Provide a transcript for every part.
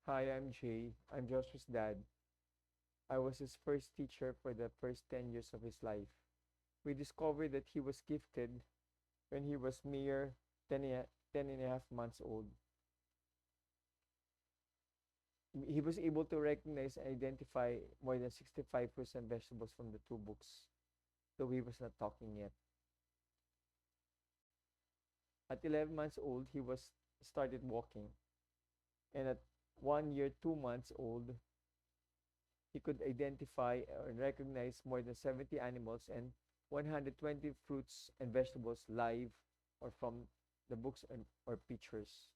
Hi, I'm Jay. I'm Joshua's dad. I was his first teacher for the first 10 years of his life. We discovered that he was gifted when he was mere 10 and a half months old. He was able to recognize and identify more than 65% vegetables from the two books, though he was not talking yet. At 11 months old, he was started walking, and at 1 year, 2 months old, he could identify and recognize more than 70 animals and 120 fruits and vegetables live or from the books or pictures.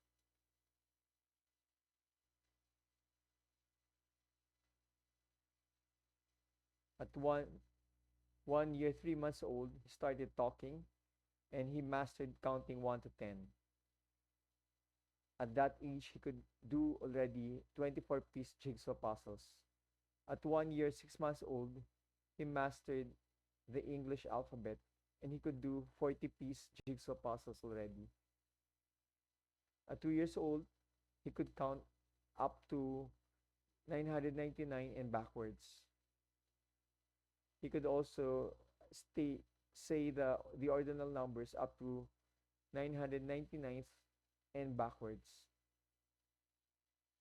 At 1 year, 3 months old, he started talking and he mastered counting 1 to 10. At that age, he could do already 24-piece jigsaw puzzles. At 1 year, 6 months old, he mastered the English alphabet and he could do 40-piece jigsaw puzzles already. At 2 years old, he could count up to 999 and backwards. He could also say the ordinal numbers up to 999th and backwards.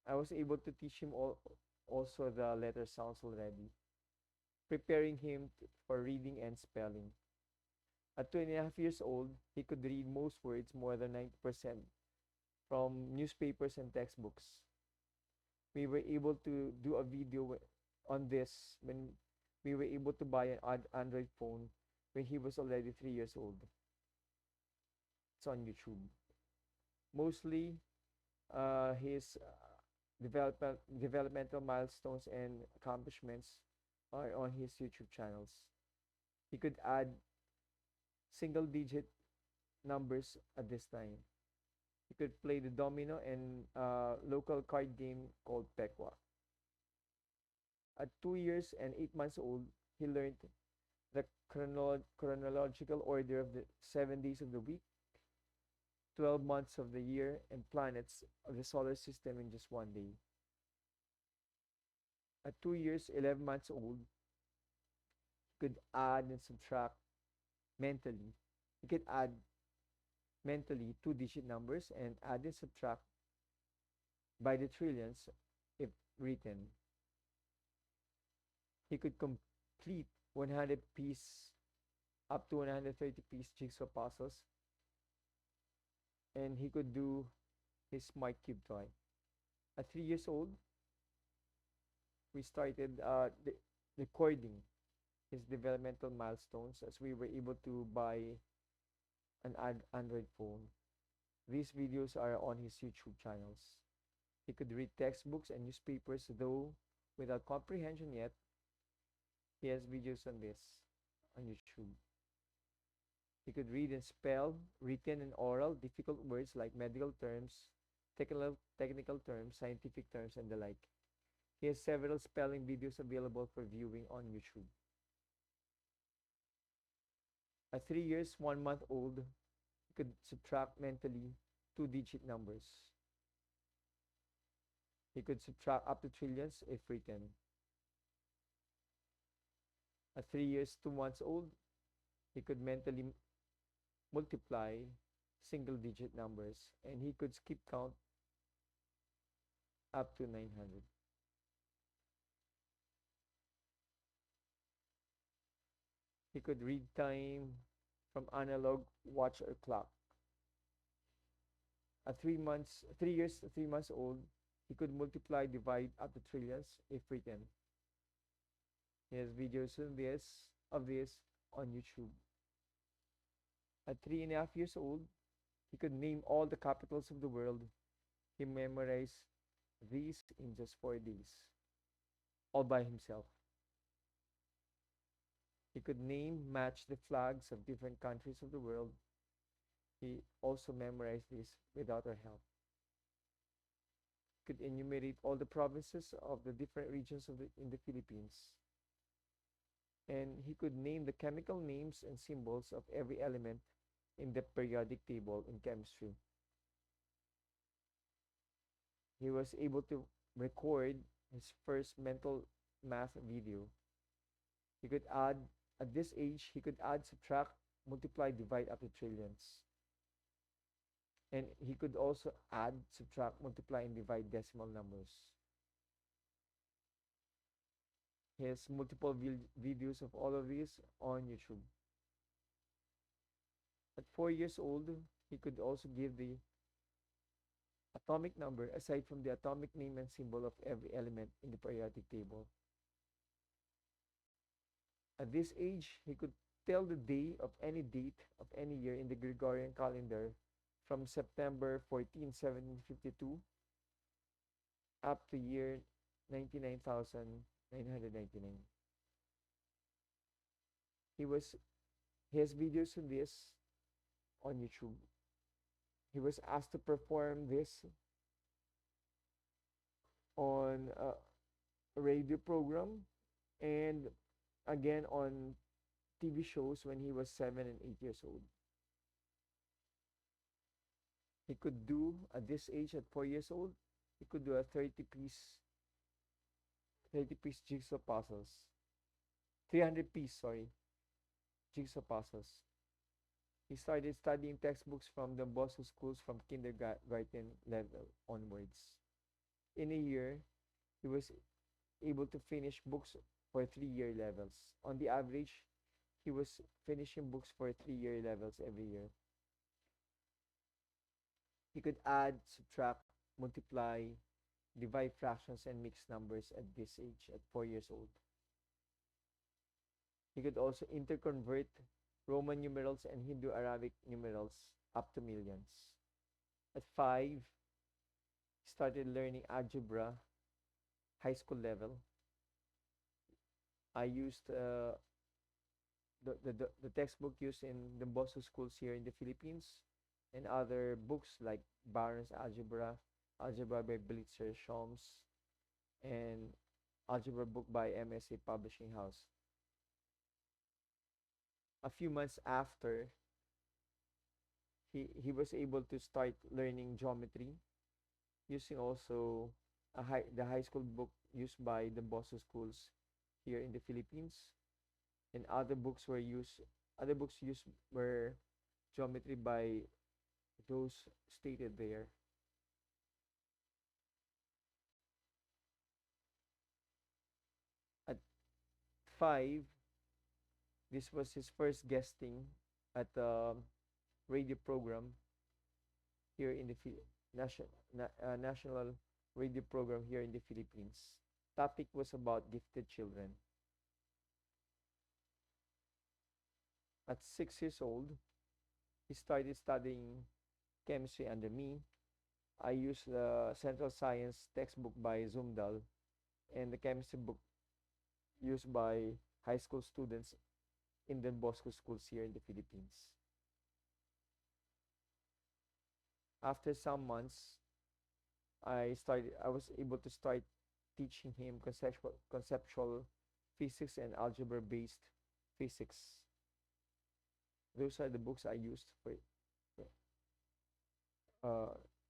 I was able to teach him also the letter sounds already, preparing him for reading and spelling. At 2.5 years old, he could read most words, more than 90%, from newspapers and textbooks. We were able to do a video on this when we were able to buy an Android phone when he was already 3 years old. It's on YouTube. Mostly, his developmental milestones and accomplishments are on his YouTube channels. He could add single-digit numbers at this time. He could play the domino and local card game called Pekwa. At 2 years and 8 months old, he learned the chronological order of the 7 days of the week, 12 months of the year, and planets of the solar system in just one day. At 2 years, 11 months old, he could add and subtract mentally. He could add mentally two-digit numbers and add and subtract by the trillions if written. He could complete 100-piece up to 130-piece jigsaw puzzles, and he could do his smart cube toy. At 3 years old, we started recording his developmental milestones as we were able to buy an Android phone. These videos are on his YouTube channels. He could read textbooks and newspapers, though without comprehension yet. He has videos on this on YouTube. He could read and spell written and oral difficult words like medical terms, technical terms, scientific terms, and the like. He has several spelling videos available for viewing on YouTube. At 3 years, 1 month old, he could subtract mentally two-digit numbers. He could subtract up to trillions if written. At 3 years, 2 months old, he could mentally multiply single-digit numbers, and he could skip count up to 900. He could read time from analog watch or clock. At 3 years, 3 months old, he could multiply, divide up to trillions if written. He has videos of this on YouTube. At 3.5 years old, he could name all the capitals of the world. He memorized these in just 4 days, all by himself. He could match the flags of different countries of the world. He also memorized this without our help. He could enumerate all the provinces of the different regions in the Philippines. And he could name the chemical names and symbols of every element in the periodic table in chemistry. He was able to record his first mental math video. He could add, at this age, he could add, subtract, multiply, divide up to trillions. And he could also add, subtract, multiply, and divide decimal numbers. He has multiple videos of all of these on YouTube. At 4 years old, he could also give the atomic number aside from the atomic name and symbol of every element in the periodic table. At this age, he could tell the day of any date of any year in the Gregorian calendar from September 14, 1752 up to year 99,999. He has videos on this on YouTube. He was asked to perform this on a radio program and again on TV shows when he was 7 and 8 years old. He could do at this age, at 4 years old, he could do a 30-piece jigsaw puzzles. 300-piece, sorry, jigsaw puzzles. He started studying textbooks from the Bosco schools from kindergarten level onwards. In a year, he was able to finish books for 3-year levels. On the average, he was finishing books for 3-year levels every year. He could add, subtract, multiply, divide fractions, and mix numbers at this age, at 4 years old. He could also interconvert Roman numerals and Hindu Arabic numerals up to millions. At 5, he started learning algebra, high school level. I used the textbook used in the Bosco schools here in the Philippines, and other books like Barron's Algebra, Algebra by Blitzer Schoms, and Algebra book by MSA Publishing House. A few months after, he was able to start learning geometry using also the high school book used by the Bosco schools here in the Philippines, and other books used were geometry by those stated there. At 5, this was his first guesting at a radio program here in the national radio program here in the Philippines. Topic was about gifted children. At 6 years old, he started studying chemistry under me. I used the Central Science textbook by Zumdal and the chemistry book used by high school students in the Bosco schools here in the Philippines. After some months, I was able to start teaching him conceptual physics and algebra-based physics. Those are the books I used to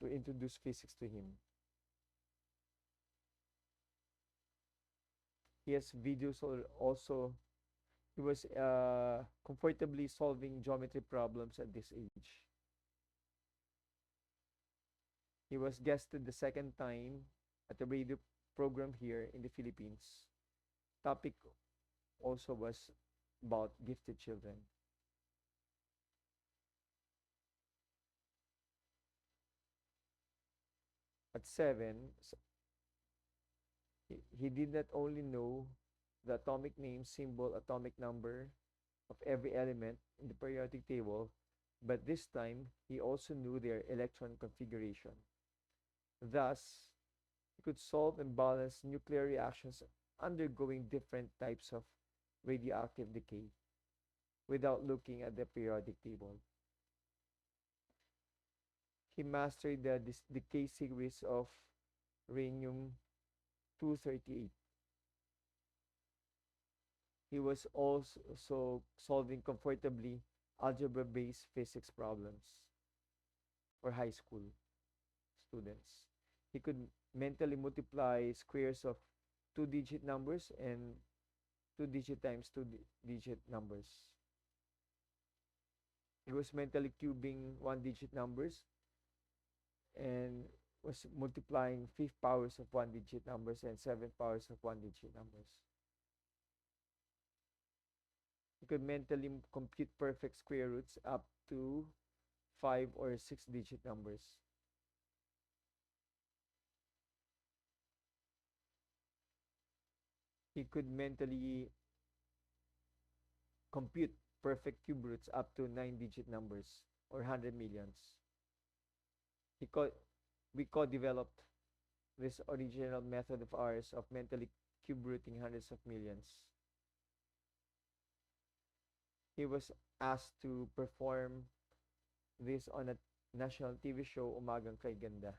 introduce physics to him. He has videos also. He was comfortably solving geometry problems at this age. He was guested the second time at a radio program here in the Philippines. Topic also was about gifted children. At 7, he did not only know the atomic name, symbol, atomic number of every element in the periodic table, but this time he also knew their electron configuration. Thus, he could solve and balance nuclear reactions undergoing different types of radioactive decay without looking at the periodic table. He mastered the decay series of rhenium-238. He was also solving comfortably algebra-based physics problems for high school students. He could mentally multiply squares of two-digit numbers and two-digit times two-digit numbers. He was mentally cubing one-digit numbers and was multiplying fifth powers of one-digit numbers and seventh powers of one-digit numbers. He could mentally compute perfect square roots up to five or six-digit numbers. He could mentally compute perfect cube roots up to nine-digit numbers or 100 millions. He co- we co-developed this original method of ours of mentally cube rooting hundreds of millions. He was asked to perform this on a national TV show, Umagang Kay Ganda.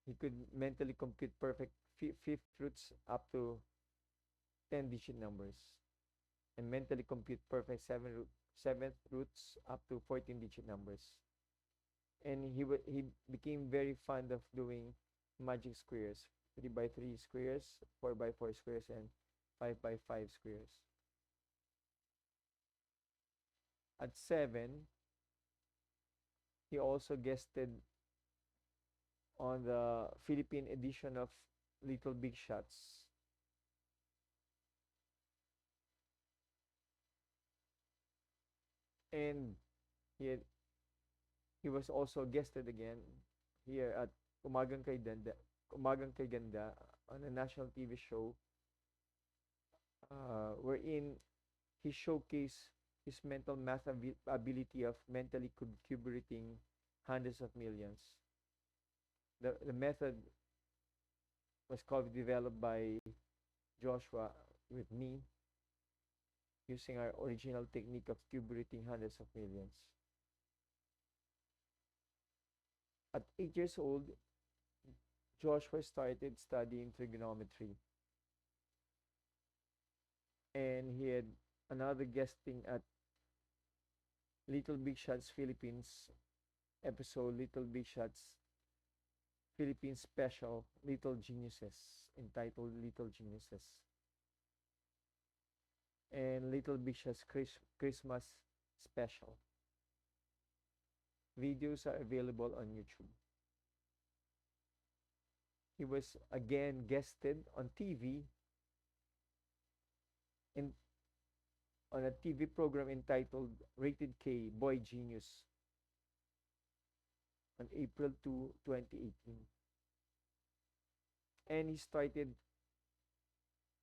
He could mentally compute perfect fifth roots up to 10-digit numbers and mentally compute perfect seventh roots up to 14-digit numbers. And he became very fond of doing magic squares, 3 by 3 squares, 4 by 4 squares, and 5 by 5 squares. At 7, he also guested on the Philippine edition of Little Big Shots. And he had, he was also guested again here at Umagang Kay Ganda on a national TV show wherein he showcased his mental math ability of mentally cubrating hundreds of millions. The method was developed by Joshua with me using our original technique of cubrating hundreds of millions. At 8 years old, Joshua started studying trigonometry. And he had another guesting at Little Big Shots Philippines episode, Little Big Shots Philippines special, Little Geniuses, entitled Little Geniuses. And Little Big Shots Christmas special. Videos are available on YouTube. He was again guested on TV in on a TV program entitled Rated K Boy Genius on April 2, 2018. And he started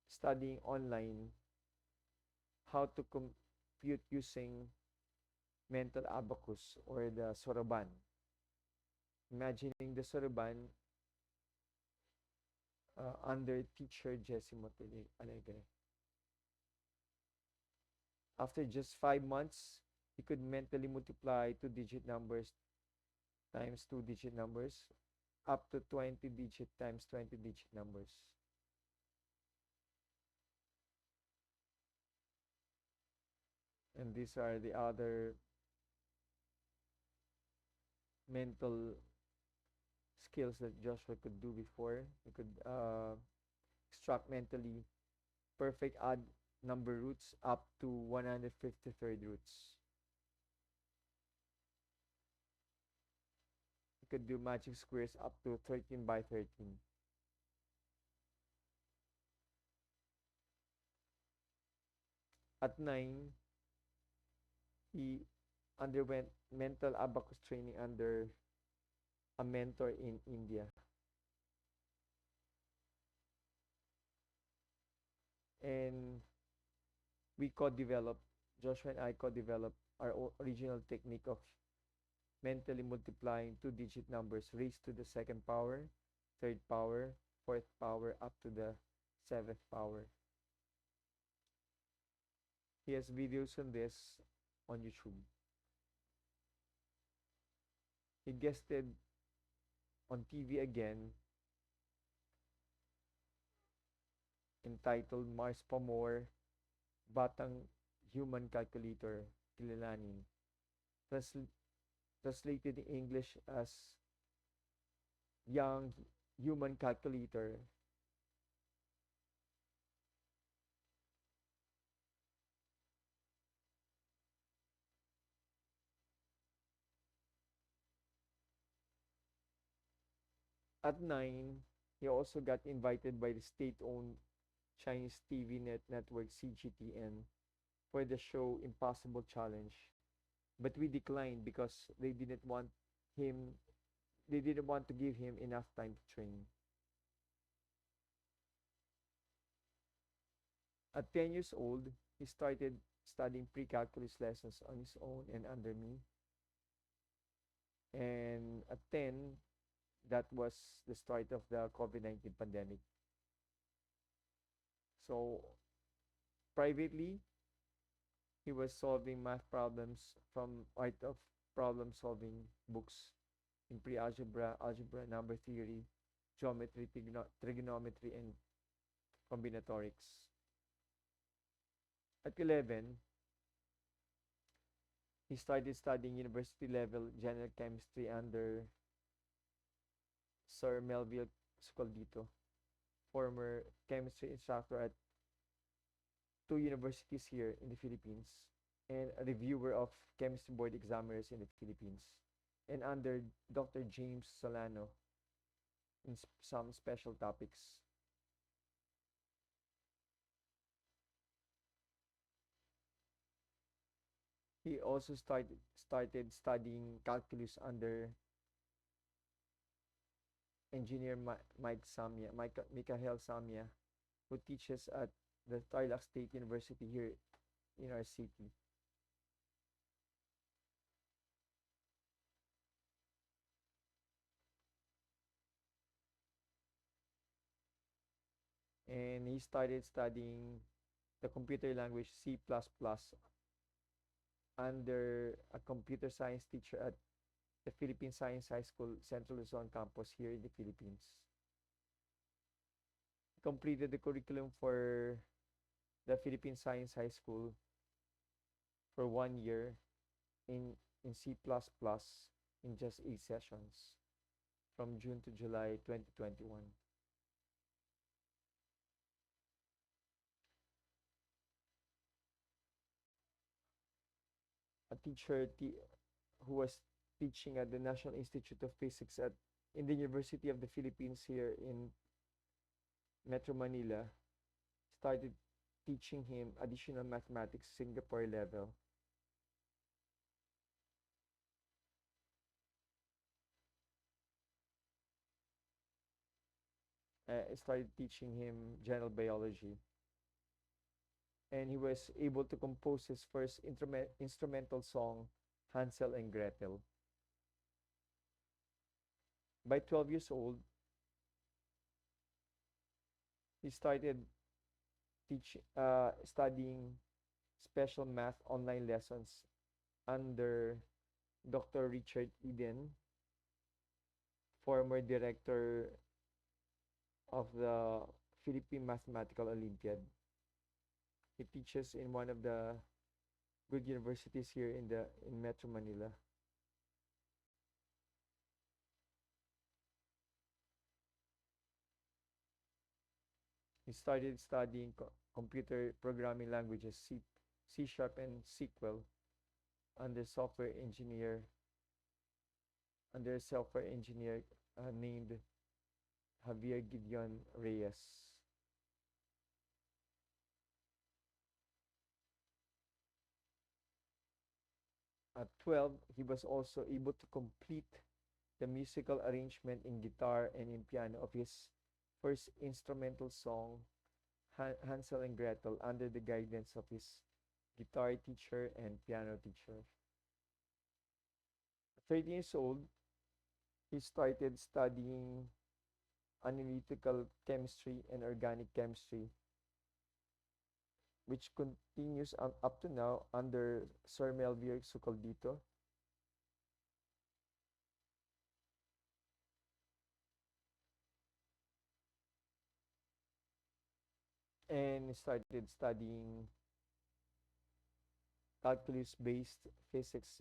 studying online how to compute using mental abacus or the soroban. Imagining the soroban under teacher Jessie Alegre. After just 5 months, he could mentally multiply two-digit numbers times two-digit numbers up to 20-digit times 20-digit numbers. And these are the other mental skills that Joshua could do before. He could extract mentally perfect odd number roots up to 153rd roots. He could do magic squares up to 13 by 13. At 9, he underwent mental abacus training under a mentor in India. And we co-developed, Joshua and I co-developed our original technique of mentally multiplying two-digit numbers raised to the second power, third power, fourth power, up to the seventh power. He has videos on this on YouTube. He guested on TV again, entitled Mars Pamor, Batang Human Calculator, kilalanin. Transl- Translated in English as Young Human Calculator. At 9, he also got invited by the state-owned Chinese TV network CGTN for the show Impossible Challenge. But we declined because him they didn't want to give him enough time to train. At 10 years old, he started studying pre-calculus lessons on his own and under me. And at 10, that was the start of the COVID-19 pandemic. So privately, he was solving math problems from Art of Problem Solving books in pre-algebra, algebra, number theory, geometry, trigonometry, and combinatorics. At 11, he started studying university level general chemistry under Sir Melville Scaldito, former chemistry instructor at two universities here in the Philippines and a reviewer of chemistry board examiners in the Philippines, and under Dr. James Solano in some special topics. He also started studying calculus under engineer Mike Samia, Mikael Samia, who teaches at the Tarlac State University here in our city. And he started studying the computer language C++ under a computer science teacher at the Philippine Science High School Central Luzon campus here in the Philippines. He completed the curriculum for the Philippine Science High School for 1 year in, in C++ in just 8 sessions from June to July 2021. A teacher who was teaching at the National Institute of Physics at in the University of the Philippines here in Metro Manila started teaching him additional mathematics Singapore level. Started teaching him general biology, and he was able to compose his first instrumental song, Hansel and Gretel. By 12 years old, he started studying special math online lessons under Dr. Richard Eden, former director of the Philippine Mathematical Olympiad. He teaches in one of the good universities here in Metro Manila. He started studying computer programming languages C Sharp and SQL under software engineer under a software engineer named Javier Gideon Reyes. At 12, he was also able to complete the musical arrangement in guitar and in piano of his first instrumental song, Hansel and Gretel, under the guidance of his guitar teacher and piano teacher. At 13 years old, he started studying analytical chemistry and organic chemistry, which continues up to now under Sir Melville Sucaldito. And started studying calculus-based physics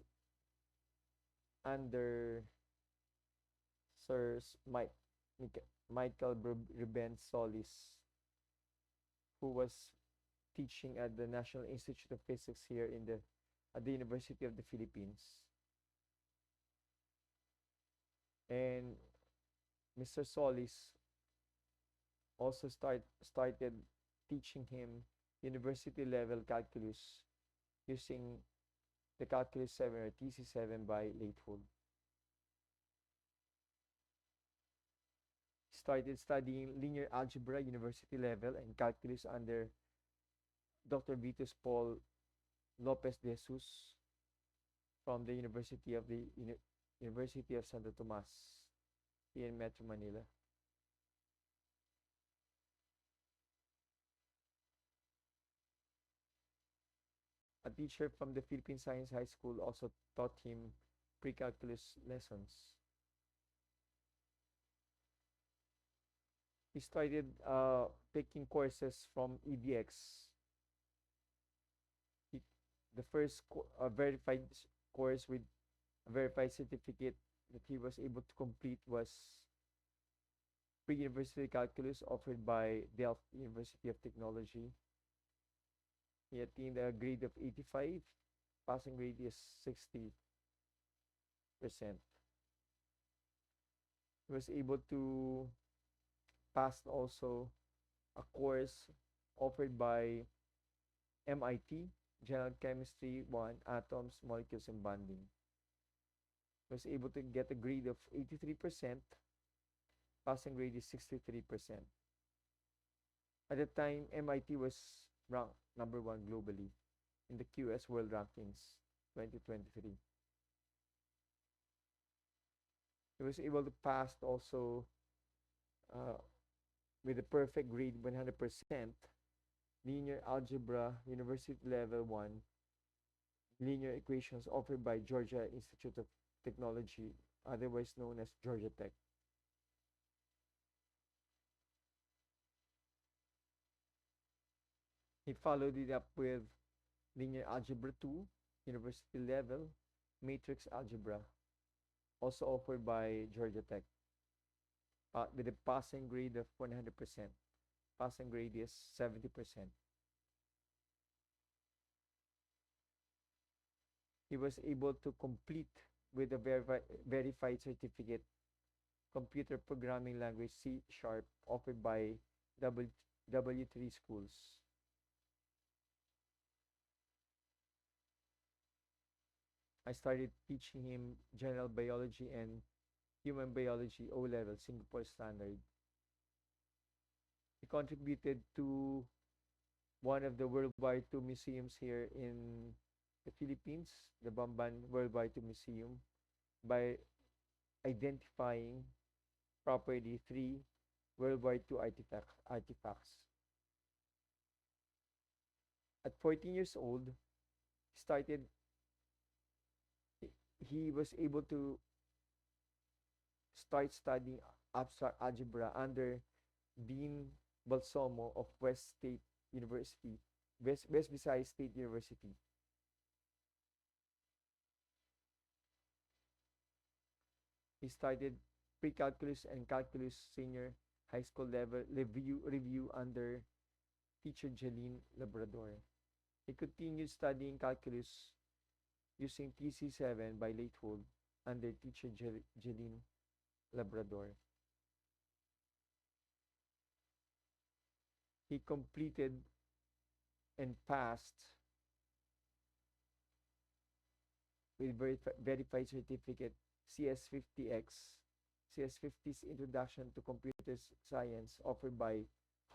under Sir Michael Rubens Solis, who was teaching at the National Institute of Physics here at the University of the Philippines. And Mr. Solis also started teaching him university level calculus using the Calculus 7 or TC7 by Lathwood. Started studying linear algebra university level and calculus under Dr. Vitus Paul Lopez de Jesus from the University of Santo Tomas here in Metro Manila. A teacher from the Philippine Science High School also taught him pre-calculus lessons. He started taking courses from EDX. The first verified course with a verified certificate that he was able to complete was pre-university calculus offered by Delft University of Technology. He attained a grade of 85. Passing grade is 60%. He was able to pass also a course offered by MIT, General Chemistry 1, Atoms, Molecules, and Bonding. He was able to get a grade of 83%. Passing grade is 63%. At the time, MIT was ranked number 1 globally in the QS World Rankings 2023. He was able to pass also with a perfect grade 100% linear algebra university level 1 linear equations offered by Georgia Institute of Technology, otherwise known as Georgia Tech. He followed it up with linear algebra 2 university level matrix algebra, also offered by Georgia Tech, with a passing grade of 100%. Passing grade is 70%. He was able to complete with a verified certificate computer programming language C# offered by W3 schools. I started teaching him general biology and human biology O-level Singapore standard. He contributed to one of the World War II museums here in the Philippines, the Bamban World War II Museum, by identifying properly 3 World War II artifacts. At 14 years old, he was able to start studying abstract algebra under Dean Balsomo of West Visayas State University. He started pre-calculus and calculus senior high school level review under teacher Jeline Labrador. He continued studying calculus using TC7 by Lathwood under teacher Jeline Labrador. He completed and passed with verified certificate CS50X, CS50's Introduction to Computer Science offered by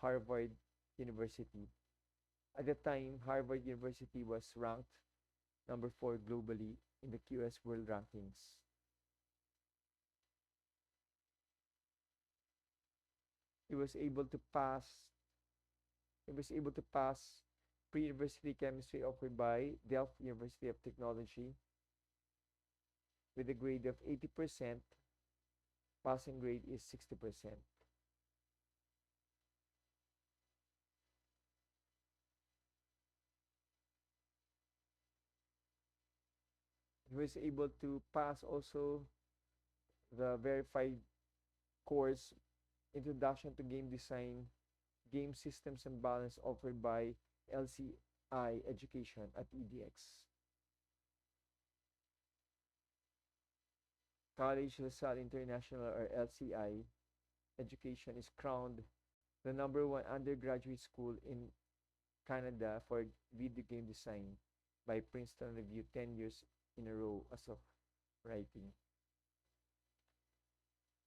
Harvard University. At the time, Harvard University was ranked number 4 globally in the QS World Rankings. He was able to pass pre-university chemistry offered by Delft University of Technology with a grade of 80%. Passing grade is 60%. He was able to pass also the verified course Introduction to Game Design, Game Systems and Balance offered by LCI Education at EDX. College LaSalle International or LCI Education is crowned the number one undergraduate school in Canada for video game design by Princeton Review 10 years in a row as of writing.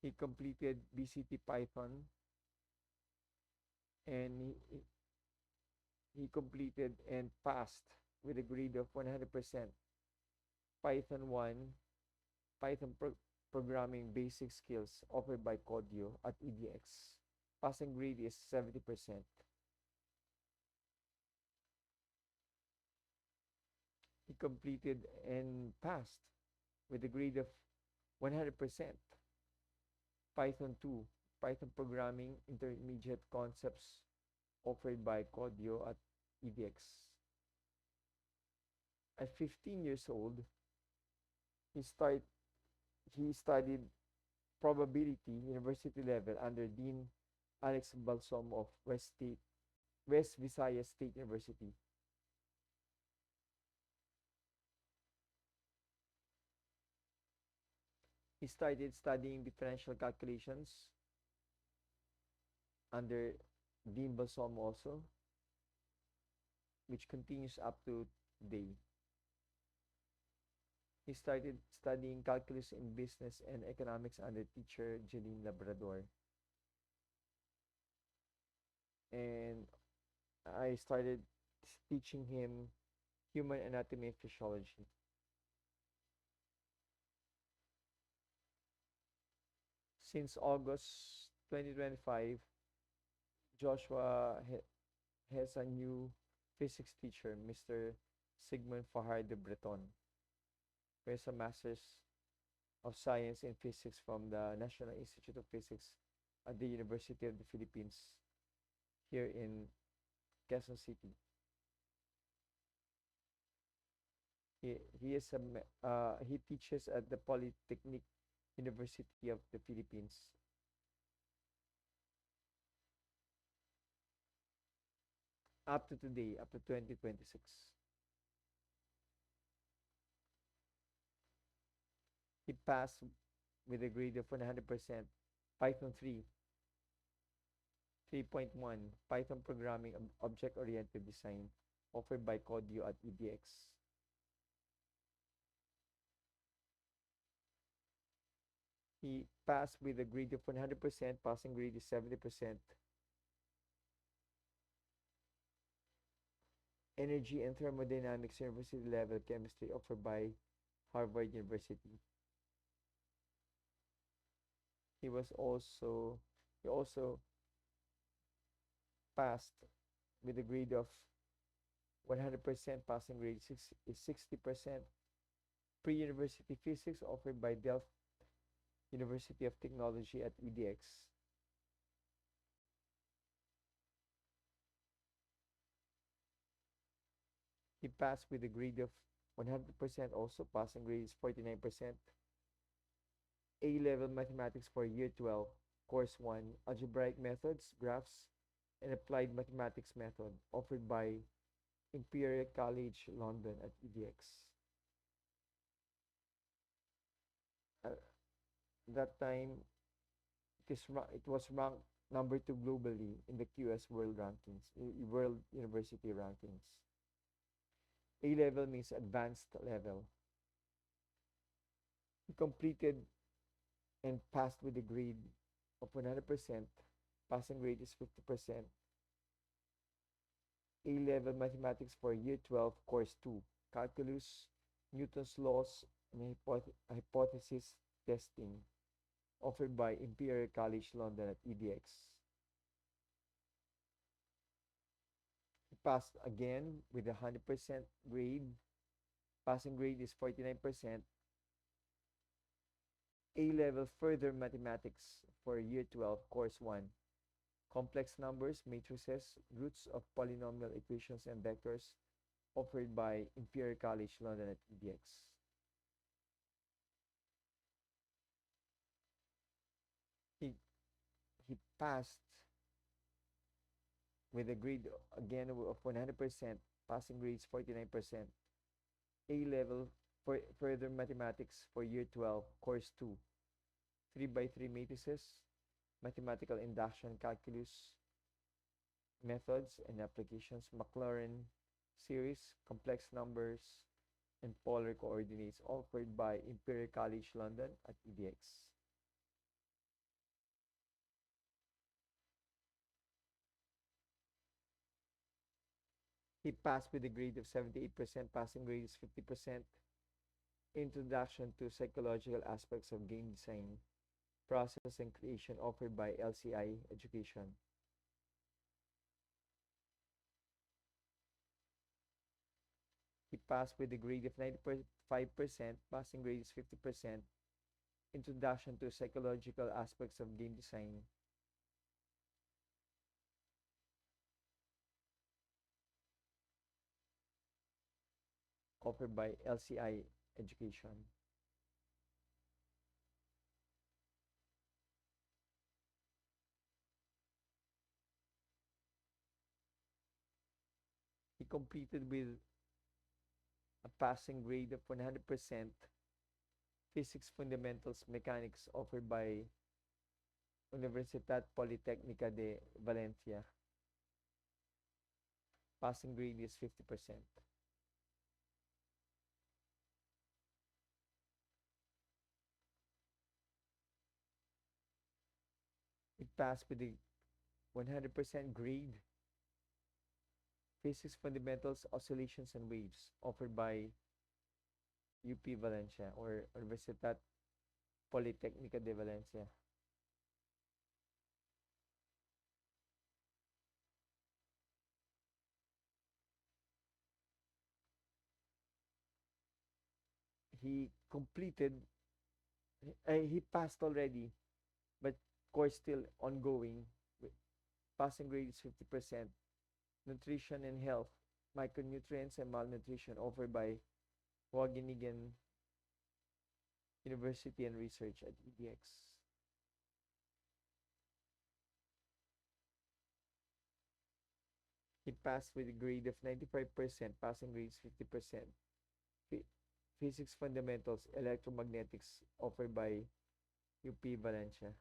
He completed BCT Python and he completed and passed with a grade of 100% Python 1, Programming Basic Skills offered by Codio at EDX. Passing grade is 70%. He completed and passed with a grade of 100% Python 2, Python Programming Intermediate Concepts offered by Codio at EDX. At 15 years old, he studied probability university level under Dean Alex Balsom of West Visayas State University. He started studying differential calculations under Dean Balsom also, which continues up to today. He started studying calculus in business and economics under teacher Jeline Labrador. And I started teaching him human anatomy and physiology. Since August 2025, Joshua has a new physics teacher, Mr. Sigmund Fajar de Breton, who has a Master's of Science in Physics from the National Institute of Physics at the University of the Philippines here in Quezon City. He teaches at the Polytechnic University of the Philippines. Up to today, up to 2026. He passed with a grade of 100% Python 3, 3.1 Python Programming Object-Oriented Design offered by Codio at EDX. He passed with a grade of 100%, passing grade is 70%. Energy and Thermodynamics University level chemistry offered by Harvard University. He also passed with a grade of 100%, passing grade is 60%. Pre-university physics offered by Delft University of Technology at EDX. He passed with a grade of 100%, also passing grade is 49%. A-level mathematics for year 12, course 1, algebraic methods, graphs, and applied mathematics method offered by Imperial College London at EDX. That time, it was ranked number 2 globally in the QS World Rankings, World University Rankings. A-level means advanced level. He completed and passed with a grade of 100%. Passing grade is 50%. A-level mathematics for year 12, course 2, calculus, Newton's laws, and hypothesis testing offered by Imperial College London at EDX. He passed again with a 100% grade. Passing grade is 49%. A-level further mathematics for year 12, course 1, complex numbers, matrices, roots of polynomial equations and vectors offered by Imperial College London at EDX. passed with a grade again of 100%, passing grades 49%. A level for further mathematics for year 12, course 2, 3 by 3 matrices, mathematical induction calculus methods and applications, Maclaurin series, complex numbers, and polar coordinates offered by Imperial College London at EDX. He passed with a grade of 78%, passing grade is 50%. Introduction to psychological aspects of game design, process and creation offered by LCI Education. He passed with a grade of 95%, passing grade is 50%. Introduction to psychological aspects of game design. Offered by LCI Education. He completed with a passing grade of 100% Physics Fundamentals Mechanics offered by Universidad Politécnica de Valencia. Passing grade is 50%. It passed with a 100% grade Physics Fundamentals Oscillations and Waves offered by UP Valencia or Universidad Politécnica de Valencia. He completed, he passed already, but course still ongoing. Passing grade is 50%. Nutrition and Health, Micronutrients and Malnutrition offered by Wageningen University and Research at EDX. He passed with a grade of 95%, passing grades 50%. Physics Fundamentals, Electromagnetics offered by UP Valencia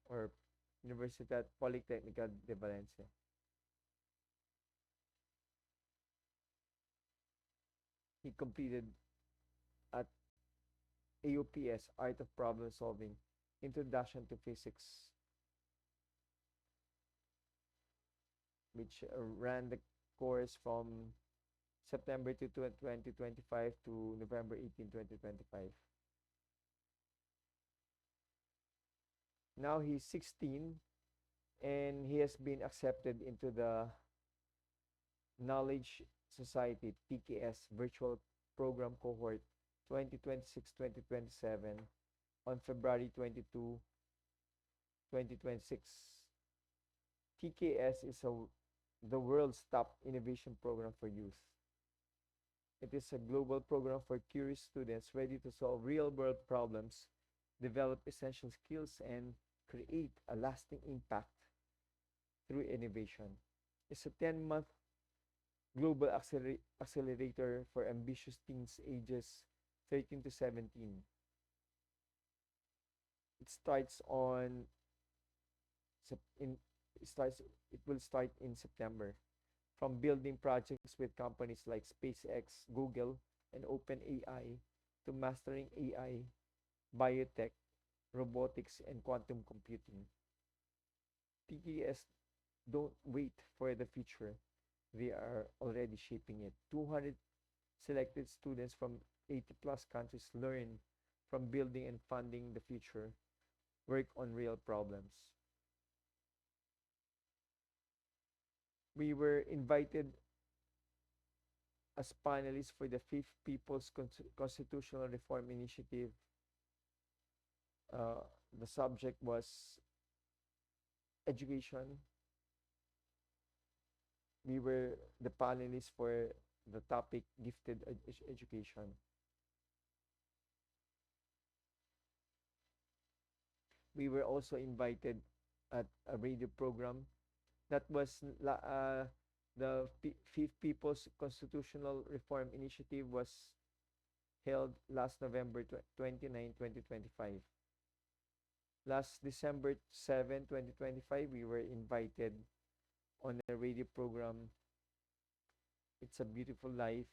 or Universidad Politécnica de Valencia. He completed at AUPS, Art of Problem Solving, Introduction to Physics, which ran the course from September 2, 2025 to November 18, 2025. Now he's 16 and he has been accepted into the Knowledge Society TKS Virtual Program Cohort 2026-2027 on February 22, 2026. TKS is the world's top innovation program for youth. It is a global program for curious students ready to solve real-world problems, develop essential skills, and create a lasting impact through innovation. It's a 10-month global accelerator for ambitious teens ages 13 to 17. It starts on it will start in September. From building projects with companies like SpaceX, Google, and OpenAI to mastering AI, biotech, robotics, and quantum computing. TKS don't wait for the future. They are already shaping it. 200 selected students from 80 plus countries learn from building and funding the future, work on real problems. We were invited as panelists for the Fifth People's Constitutional Reform Initiative. The subject was education. We were the panelists for the topic gifted education. We were also invited at a radio program. That was the Fifth People's Constitutional Reform Initiative was held last November 29, 2025. Last December 7, 2025, we were invited on a radio program, It's a Beautiful Life.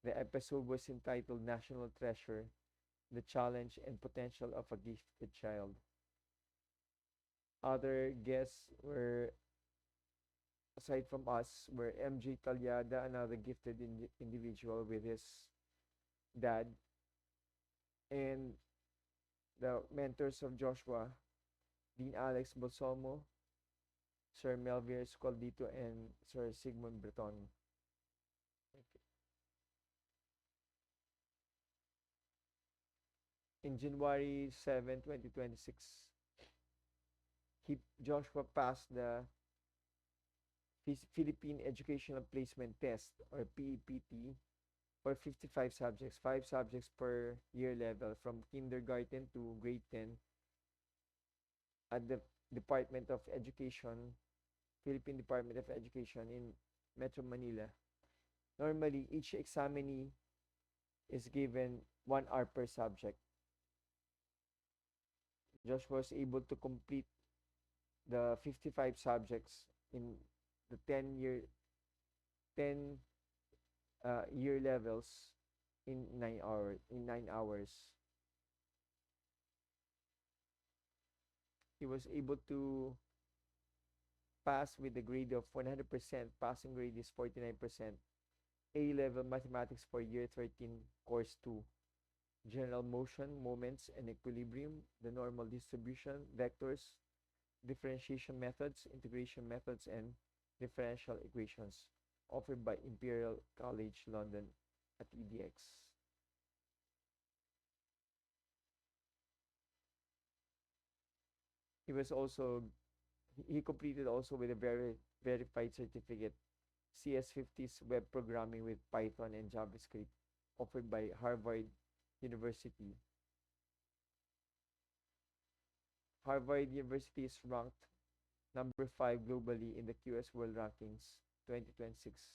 The episode was entitled National Treasure, The Challenge and Potential of a Gifted Child. Other guests were, aside from us, were MJ Talyada, another gifted individual with his dad, and the mentors of Joshua, Dean Alex Balsomo, Sir Melvin Escaldito, and Sir Sigmund Breton. Okay. In January 7, 2026, Joshua passed the Philippine Educational Placement Test, or PEPT, for 55 subjects, 5 subjects per year level from kindergarten to grade 10 at the Department of Education, Philippine Department of Education in Metro Manila. Normally, each examinee is given 1 hour per subject. Josh was able to complete the 55 subjects in the 10 year levels in 9 hours. He was able to pass with a grade of 100%. Passing grade is 49%. A-level mathematics for year 13, course 2. General motion, moments, and equilibrium, the normal distribution, vectors, differentiation methods, integration methods, and differential equations, offered by Imperial College London at EDX. He completed also with a verified certificate, CS50's web programming with Python and JavaScript, offered by Harvard University. Harvard University is ranked number 5 globally in the QS World Rankings 2026.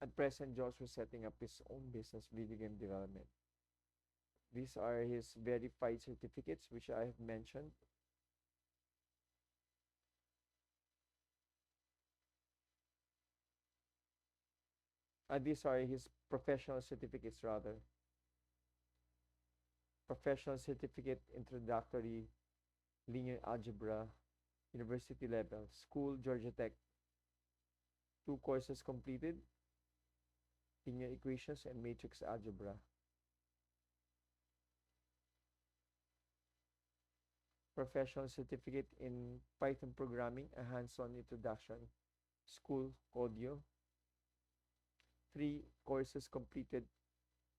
At present, Josh was setting up his own business, video game development. These are his verified certificates, which I have mentioned. These are his professional certificates, rather. Professional certificate, introductory, linear algebra, university level, school, Georgia Tech. 2 courses completed, linear equations and matrix algebra. Professional certificate in Python programming, a hands-on introduction, school, Codio. 3 courses completed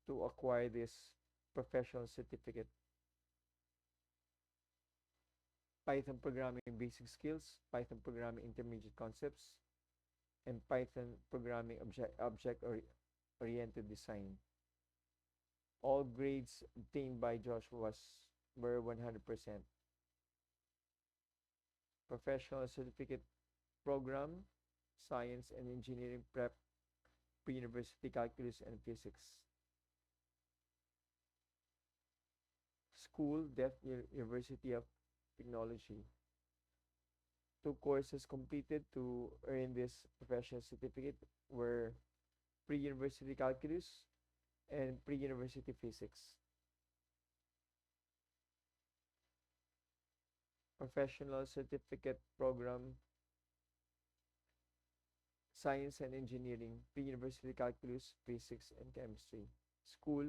to acquire this professional certificate. Python programming basic skills, Python programming intermediate concepts, and Python programming object-oriented design. All grades obtained by Josh were 100%. Professional certificate program, science and engineering prep, pre-university calculus and physics. School, Delft University of Technology. 2 courses completed to earn this professional certificate were pre-university calculus and pre-university physics. Professional certificate program, science and engineering, pre-university calculus, physics, and chemistry. School,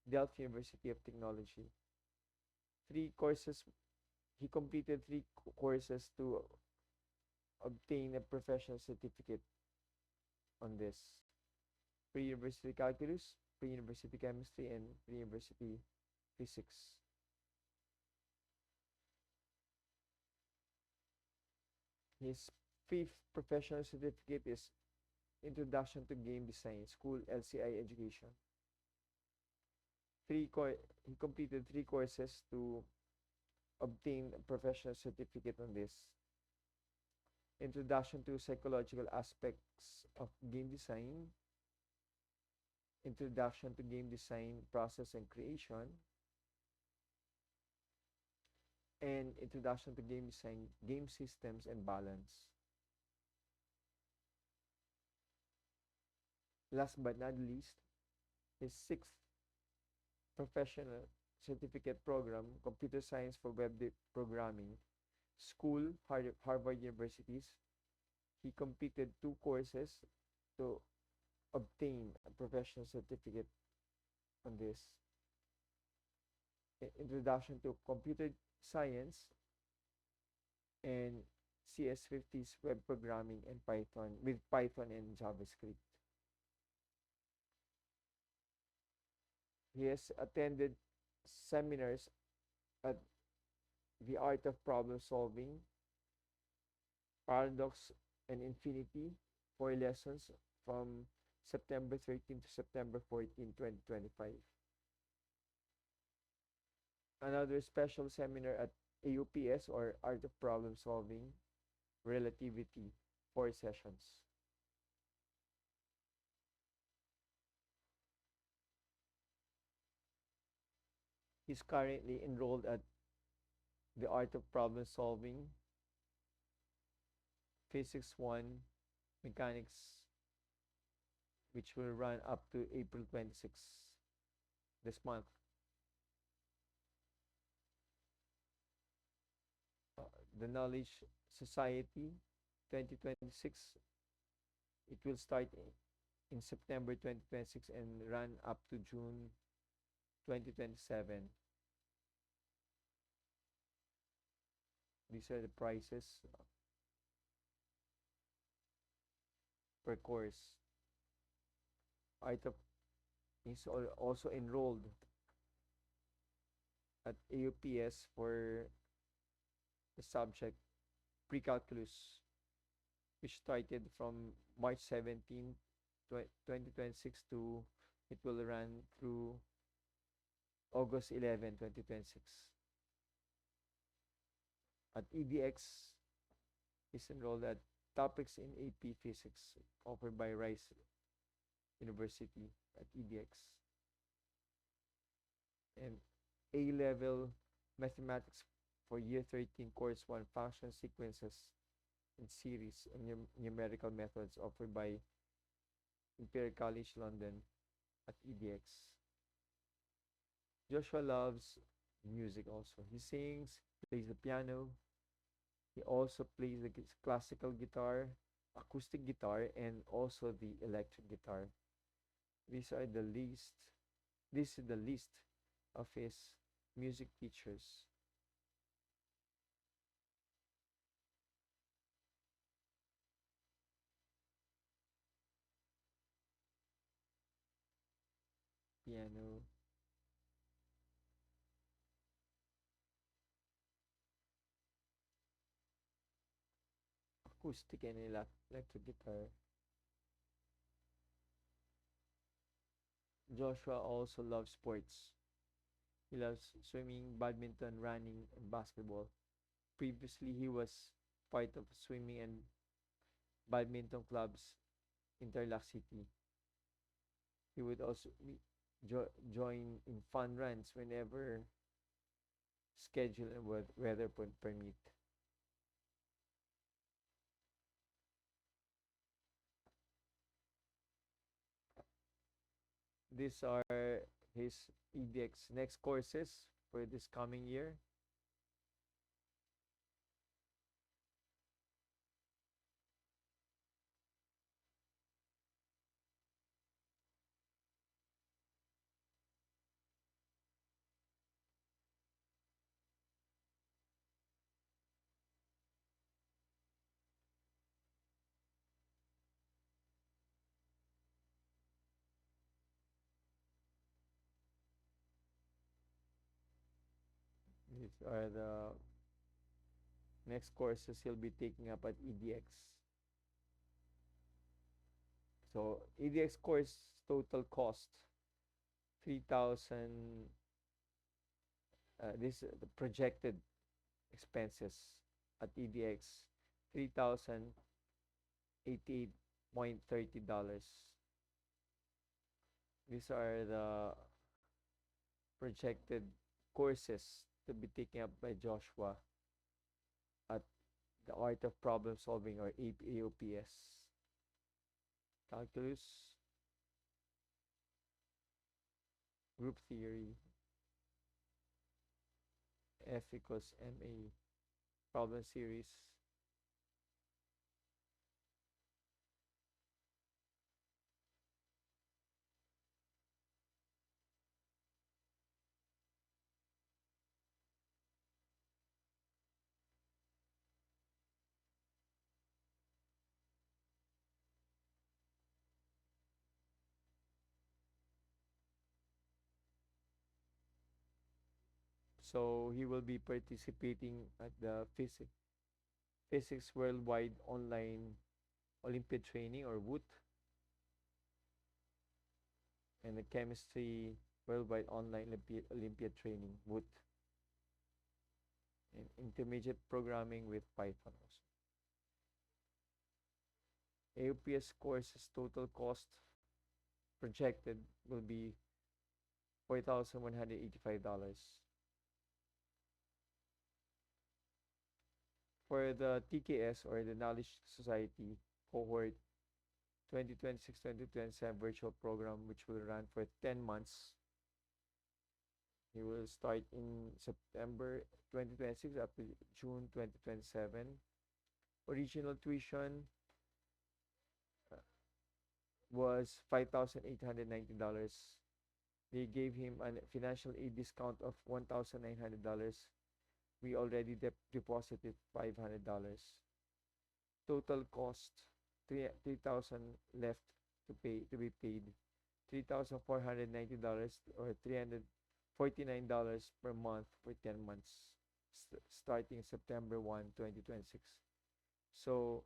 Delft University of Technology. 3 courses, he completed 3 courses to obtain a professional certificate on this. Pre-university calculus, pre-university chemistry, and pre-university physics. His 5th professional certificate is Introduction to Game Design, School LCI Education. he completed 3 courses to obtain a professional certificate on this. Introduction to psychological aspects of game design, introduction to game design process and creation, and introduction to game design, game systems and balance. Last but not least, his sixth professional certificate program, Computer Science for Web Programming, School, Harvard Universities. He completed 2 courses to obtain a professional certificate on this. Introduction to Computer Science and CS50's web programming and Python with Python and JavaScript. He has attended seminars at The Art of Problem Solving, Paradox and Infinity, 4 lessons from September 13 to September 14, 2025. Another special seminar at AUPS or Art of Problem Solving, Relativity, 4 sessions. He's currently enrolled at The Art of Problem Solving, Physics 1, Mechanics, which will run up to April 26 this month. The Knowledge Society 2026, it will start in September 2026 and run up to June 2027. These are the prices per course. Art of is also enrolled at AUPS for the subject Pre-Calculus, which started from March 17, 2026 to it will run through August 11, 2026. At EDX is enrolled at Topics in AP Physics offered by Rice University at EDX. And A-level Mathematics for Year 13 Course 1 Function Sequences and Series and Numerical Methods offered by Imperial College London at EDX. Joshua loves music also. He sings, plays the piano. He also plays the classical guitar, acoustic guitar, and also the electric guitar. These are the list. This is the list of his music teachers. Piano, acoustic, and electric guitar. Joshua also loves sports. He loves swimming, badminton, running, and basketball. Previously, he was part of swimming and badminton clubs in Tarlac City. He would also join in fun runs whenever schedule and weather permit. These are his EDX next courses for this coming year. These are the next courses he'll be taking up at EDX. So EDX course total cost 3,000. This the projected expenses at EDX, $3,088.30. These are the projected courses to be taken up by Joshua at the Art of Problem Solving, or AOPS. Calculus, group theory, F equals MA, problem series. So he will be participating at the Physics Worldwide Online Olympiad Training, or WOOT, and the Chemistry Worldwide Online Olympiad Training, WOOT, and intermediate programming with Python also. AOPS courses total cost projected will be $4,185. For the TKS, or the Knowledge Society cohort 2026-2027 virtual program, which will run for 10 months. He will start in September 2026 up to June 2027. Original tuition was $5,890. They gave him a financial aid discount of $1,900. We already deposited $500. Total cost, $3,000 left to be paid. $3,490, or $349 per month for 10 months, starting September 1, 2026. So,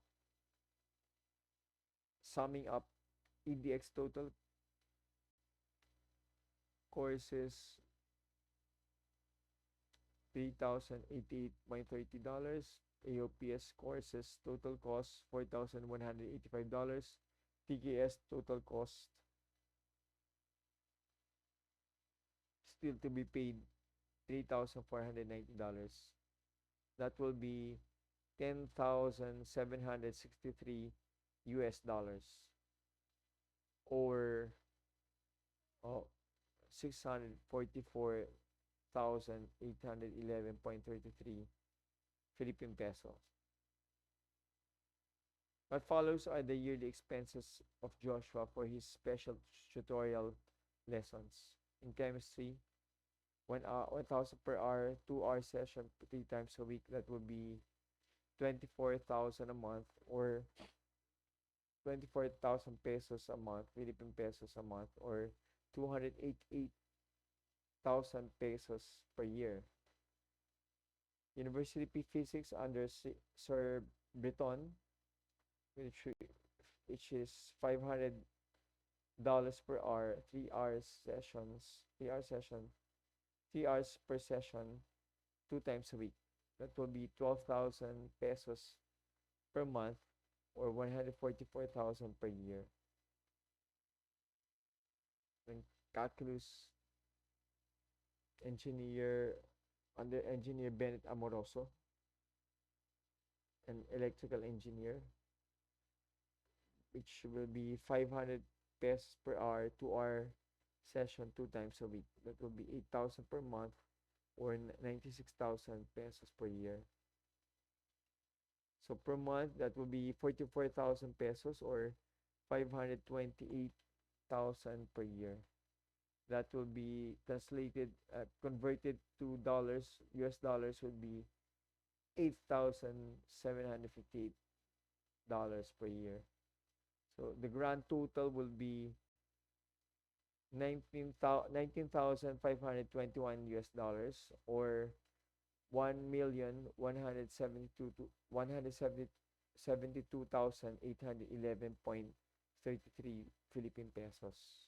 summing up, EDX total courses $3,088.30. AOPS courses total cost $4,185. TKS total cost still to be paid $3,490. That will be $10,763 US dollars, or 644,811.33 Philippine pesos. What follows are the yearly expenses of Joshua for his special tutorial lessons. In chemistry, 1,000 per hour, 2-hour session 3 times a week. That will be 24,000 a month, or 24,000 pesos a month, Philippine pesos a month, or 288,000 pesos per year. University physics under Sir Breton, which is $500 per hour, 3 hours sessions, 3 hours per session, 2 times a week. That will be 12,000 pesos per month, or 144,000 per year. And calculus engineer under engineer Bennett Amoroso, an electrical engineer, which will be 500 pesos per hour, 2-hour session 2 times a week. That will be 8,000 per month, or 96,000 pesos per year. So per month, that will be 44,000 pesos, or 528,000 per year. That will be translated, converted to dollars, US dollars, would be $8,758 per year. So the grand total will be 19,521 US dollars, or 1,172,811.33 Philippine pesos.